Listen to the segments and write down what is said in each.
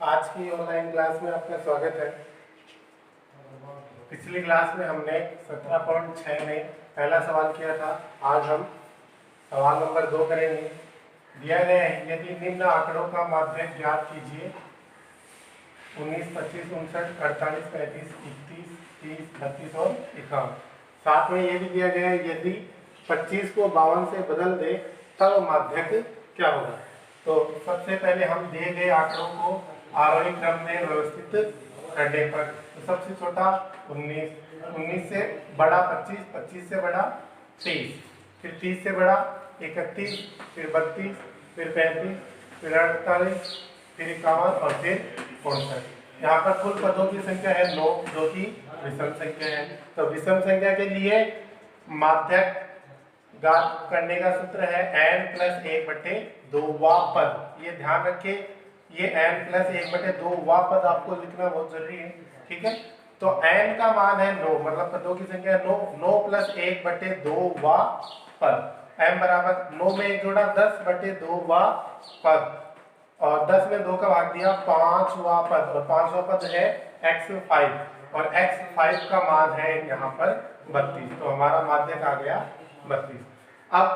आज की online class में आपका स्वागत है। पिछली क्लास में हमने 17.6 में पहला सवाल किया था। आज हम सवाल नंबर 2 करेंगे। दिया गया है, यदि निम्न आंकड़ों का माध्यक ज्ञात कीजिए 19, 25, 59, 48, 35, 31, 30, 32 और 51। साथ में ये भी दिया गया है, यदि 25 को 52 से बदल दे तब माध्यक क्या होगा। तो सबसे पहले हम दिए गए आंकड़ों को आरोही क्रम में व्यवस्थित करने पर, तो सबसे छोटा 19, 19 से बड़ा 25, 25 से बड़ा 30, फिर 30 से बड़ा 31, फिर 32, फिर 35, फिर 48, फिर 51 और फिर 59। यहाँ पर कुल पदों की संख्या है 9, जो कि विषम संख्या है। तो विषम संख्या के लिए माध्यक ज्ञात करने का सूत्र है n+1/2वां पद। ये ध्यान रखिए, ये n+1/2वां पद आपको लिखना बहुत जरूरी है, ठीक है। तो n का मान है 9, मतलब पदों की संख्या 9, 9 + 1/2वां पद। m बराबर 9 में 1 जोड़ा 10/2वां पद, और 10 में 2 का भाग दिया 5वां पद, और 5वां पद है x5, और x5 का मान है यहाँ पर 32। तो हमारा माध्यक आ गया 32। अब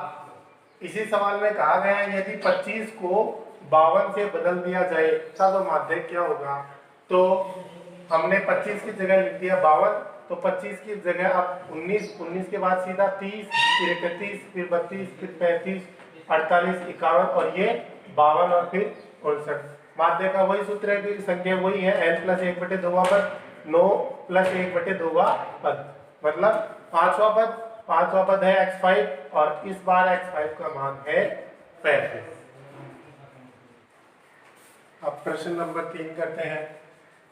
इसी सवाल में कहा गया है, यदि 25 को 52 से बदल दिया जाए तब माध्यक क्या होगा। तो हमने 25 की जगह लिख दिया 52, तो 25 की जगह अब 19, 19 के बाद सीधा 30, फिर 31, फिर 32, फिर 35, 48, 51 और ये 52 और फिर 59। माध्यक का वही सूत्र है, फिर संख्या वही है n+1/2वां पद, 9 + 1/2वां पद, मतलब पांचवा पद है x5, और इस बार x5 का मान है 35। अब प्रश्न नंबर 3 करते हैं।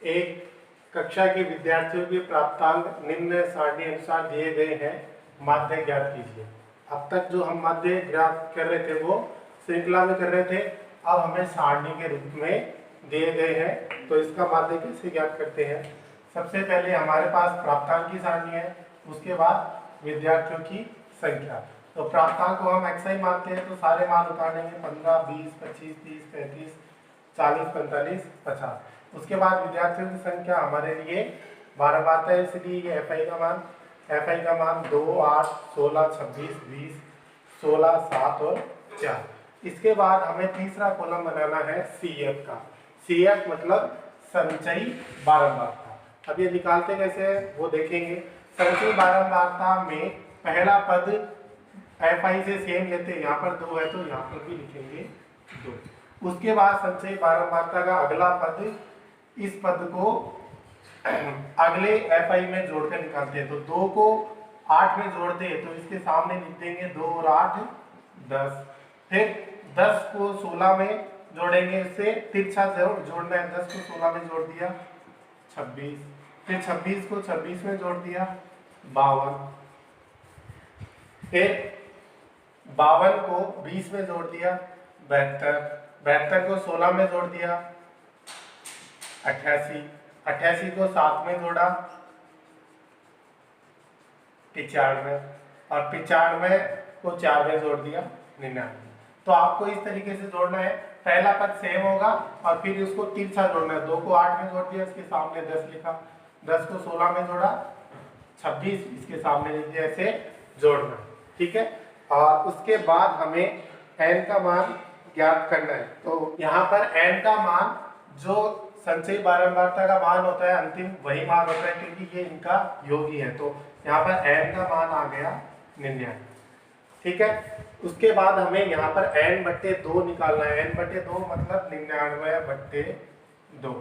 एक कक्षा के विद्यार्थियों के प्राप्तांक निम्न सारणी अनुसार दिए गए हैं, माध्यक ज्ञात कीजिए। अब तक जो हम माध्यक ज्ञात कर रहे थे वो श्रृंखला में कर रहे थे, अब हमें सारणी के रूप में दिए गए हैं। तो इसका माध्यक कैसे ज्ञात करते हैं। सबसे पहले हमारे पास प्राप्तांक की सारणी है, उसके बाद विद्यार्थियों की संख्या। तो प्राप्तांक को हम xi मानते हैं, तो सारे मान उतारेंगे 15, 20, 25, 30, 35, 40, 45, 50। उसके बाद विद्यार्थियों की संख्या हमारे लिए 12 आता है, इसलिए ये fi का मान 2, 8, 16, 26, 20, 16, 7 और 4। इसके बाद हमें तीसरा कॉलम बनाना है CF का। CF मतलब संचयी बारंबारता। अब ये निकालते कैसे है वो देखेंगे। संचयी बारंबारता में पहला पद fi से सेम लेते हैं, यहाँ पर 2 है तो यहाँ पर भी लिखेंगे 2। उसके बाद संचयी बारंबारता का अगला पद, इस पद को अगले fi में जोड़कर निकालते हैं। तो 2 को 8 में जोड़ते हैं, तो इसके सामने लिख देंगे 2 और 8 10। फिर 10 को 16 में जोड़ेंगे, इससे तिरछा जोड़ना है, 10 को 16 में जोड़ दिया 26, फिर 26 को 26 में जोड़ दिया 52, फिर 52 को 20 में जोड़ दिया 72, 72 को 16 में जोड़ दिया 88, 88 को 7 में जोड़ा 95, और 95 को 4 में जोड़ दिया 99। तो आपको इस तरीके से जोड़ना है, पहला पद सेम होगा और फिर उसको तिरछा जोड़ना है। 2 को 8 में जोड़ दिया, इसके सामने 10 लिखा, 10 को 16 में जोड़ा 26, इसके सामने लिख दिया, ऐसे जोड़ना, ठीक है। और उसके बाद हमें n का मान ज्ञात करना है। तो यहाँ पर n का मान जो संचयी बारंबारता का मान होता है अंतिम, वही मान होता है, क्योंकि ये इनका योग ही है। तो यहाँ पर n का मान आ गया 99, ठीक है। उसके बाद हमें यहाँ पर n/2 निकालना है। n/2 मतलब 99/2।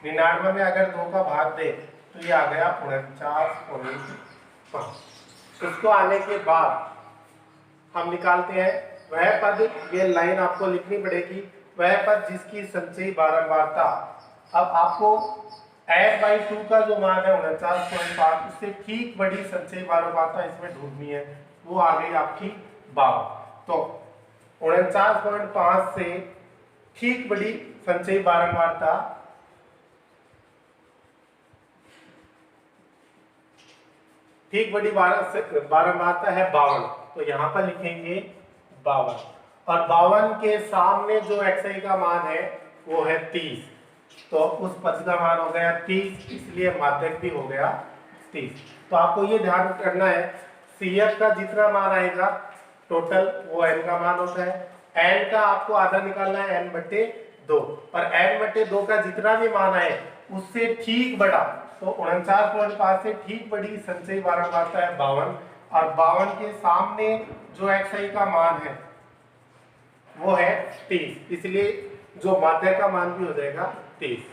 99 में अगर 2 का भाग दे तो ये आ गया 49.5। उसको आने के बाद हम निकालते हैं वह पद, ये लाइन आपको लिखनी पड़ेगी, वह पद जिसकी संचयी बारंबारता, अब आपको f/2 का जो मान है 49.5, उससे ठीक बड़ी संचयी बारंबारता इसमें ढूंढनी है, वो आ गई आपकी 52। तो 49.5 से ठीक बड़ी संचयी बारंबारता बारंबारता है 52, तो यहाँ पर लिखेंगे 52, और 52 के सामने जो xi का मान है वो है 30। तो उस पद का मान हो गया 30, इसलिए माध्यक भी हो गया 30। तो आपको ये ध्यान करना है CF का जितना मान आएगा टोटल वो n का मान होता है। n का आपको आधा निकालना है n/2, और n/2 का जितना भी मान आए उससे ठीक बड़ा, तो 49.5 से ठीक बड़ी संचयी बारंबारता है 52, और 52 के सामने जो xi का मान है वो है 30, इसलिए जो माध्य का मान भी हो जाएगा 30।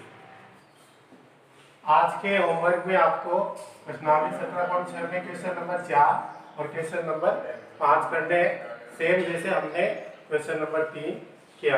आज के होमवर्क में आपको प्रश्नावली 17.6 में क्वेश्चन नंबर 4 और क्वेश्चन नंबर 5 करने सेम जैसे हमने क्वेश्चन नंबर 3 किया।